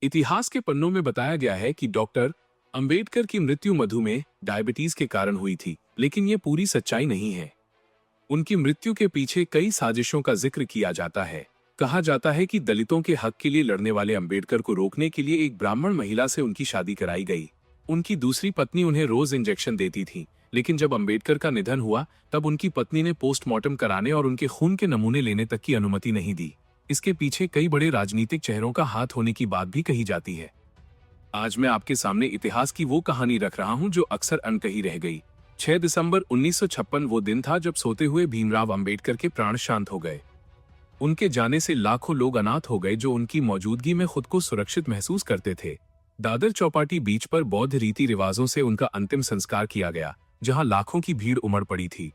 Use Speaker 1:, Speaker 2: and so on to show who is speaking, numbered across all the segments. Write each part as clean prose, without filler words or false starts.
Speaker 1: इतिहास के पन्नों में बताया गया है कि डॉक्टर अंबेडकर की मृत्यु मधुमेह डायबिटीज के कारण हुई थी, लेकिन ये पूरी सच्चाई नहीं है। उनकी मृत्यु के पीछे कई साजिशों का जिक्र किया जाता है। कहा जाता है कि दलितों के हक के लिए लड़ने वाले अंबेडकर को रोकने के लिए एक ब्राह्मण महिला से उनकी शादी कराई गई। उनकी दूसरी पत्नी उन्हें रोज इंजेक्शन देती थी, लेकिन जब अंबेडकर का निधन हुआ तब उनकी पत्नी ने पोस्टमार्टम कराने और उनके खून के नमूने लेने तक की अनुमति नहीं दी। इसके पीछे कई बड़े राजनीतिक चेहरों का हाथ होने की बात भी कही जाती है। आज मैं आपके सामने इतिहास की वो कहानी रख रहा हूं जो अक्सर अनकही रह गई। 6 दिसंबर 1956 वो दिन था जब सोते हुए भीमराव अंबेडकर के प्राण शांत हो गए। उनके जाने से लाखों लोग अनाथ हो गए जो उनकी मौजूदगी में खुद को सुरक्षित महसूस करते थे। दादर चौपाटी बीच पर बौद्ध रीति रिवाजों से उनका अंतिम संस्कार किया गया, जहां लाखों की भीड़ उमड़ पड़ी थी।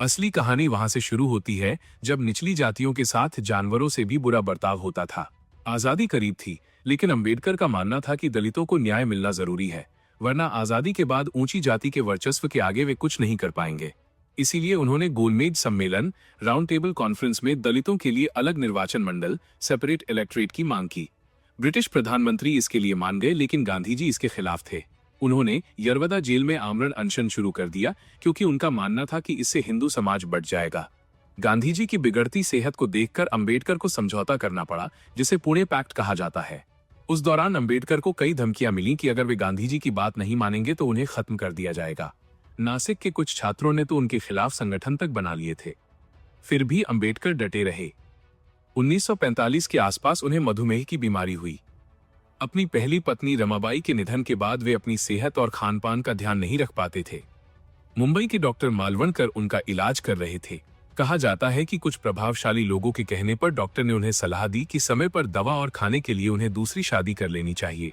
Speaker 1: असली कहानी वहां से शुरू होती है जब निचली जातियों के साथ जानवरों से भी बुरा बर्ताव होता था। आजादी करीब थी, लेकिन अंबेडकर का मानना था कि दलितों को न्याय मिलना जरूरी है, वरना आजादी के बाद ऊंची जाति के वर्चस्व के आगे वे कुछ नहीं कर पाएंगे। इसीलिए उन्होंने गोलमेज सम्मेलन, राउंड टेबल कॉन्फ्रेंस में दलितों के लिए अलग निर्वाचन मंडल, सेपरेट इलेक्ट्रेट की मांग की। ब्रिटिश प्रधानमंत्री इसके लिए मान गए, लेकिन गांधी जी इसके खिलाफ थे। उन्होंने यरवदा जेल में आमरण अनशन शुरू कर दिया, क्योंकि उनका मानना था कि इससे हिंदू समाज बढ़ जाएगा। गांधी जी की बिगड़ती सेहत को देखकर अंबेडकर को समझौता करना पड़ा, जिसे पुणे पैक्ट कहा जाता है। उस दौरान अंबेडकर को कई धमकियां मिली कि अगर वे गांधी जी की बात नहीं मानेंगे तो उन्हें खत्म कर दिया जाएगा। नासिक के कुछ छात्रों ने तो उनके खिलाफ संगठन तक बना लिए थे। फिर भी अंबेडकर डटे रहे। 1945 के आसपास उन्हें मधुमेह की बीमारी हुई। अपनी पहली पत्नी रमाबाई के निधन के बाद वे अपनी सेहत और खानपान का ध्यान नहीं रख पाते थे। मुंबई के डॉक्टर मालवणकर उनका इलाज कर रहे थे। कहा जाता है कि कुछ प्रभावशाली लोगों के कहने पर डॉक्टर ने उन्हें सलाह दी कि समय पर दवा और खाने के लिए उन्हें दूसरी शादी कर लेनी चाहिए।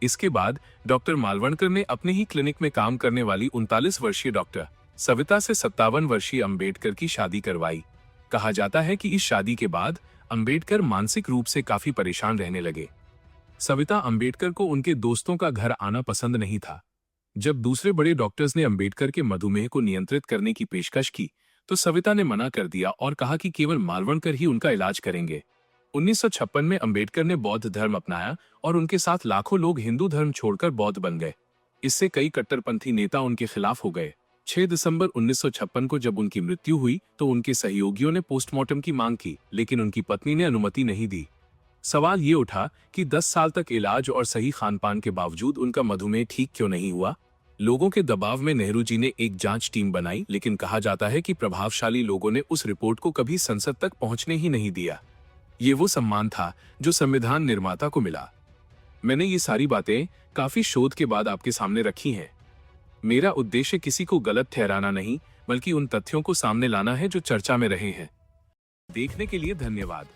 Speaker 1: इसके बाद डॉक्टर मालवणकर ने अपने ही क्लिनिक में काम करने वाली 39 वर्षीय डॉक्टर सविता से 57 वर्षीय अंबेडकर की शादी करवाई। कहा जाता है कि इस शादी के बाद अंबेडकर मानसिक रूप से काफी परेशान रहने लगे। सविता अंबेडकर को उनके दोस्तों का घर आना पसंद नहीं था। जब दूसरे बड़े डॉक्टर्स ने अंबेडकर के मधुमेह को नियंत्रित करने की पेशकश की तो सविता ने मना कर दिया और कहा कि केवल मालवणकर ही उनका इलाज करेंगे। 1956 में अंबेडकर ने बौद्ध धर्म अपनाया और उनके साथ लाखों लोग हिंदू धर्म छोड़कर बौद्ध बन गए। इससे कई कट्टरपंथी नेता उनके खिलाफ हो गए। 6 दिसंबर 1956 को जब उनकी मृत्यु हुई तो उनके सहयोगियों ने पोस्टमार्टम की मांग की, लेकिन उनकी पत्नी ने अनुमति नहीं दी। सवाल ये उठा कि 10 साल तक इलाज और सही खानपान के बावजूद उनका मधुमेह ठीक क्यों नहीं हुआ। लोगों के दबाव में नेहरू जी ने एक जांच टीम बनाई, लेकिन कहा जाता है कि प्रभावशाली लोगों ने उस रिपोर्ट को कभी संसद तक पहुंचने ही नहीं दिया। ये वो सम्मान था जो संविधान निर्माता को मिला। मैंने ये सारी बातें काफी शोध के बाद आपके सामने रखी हैं। मेरा उद्देश्य किसी को गलत ठहराना नहीं, बल्कि उन तथ्यों को सामने लाना है जो चर्चा में रहे हैं। देखने के लिए धन्यवाद।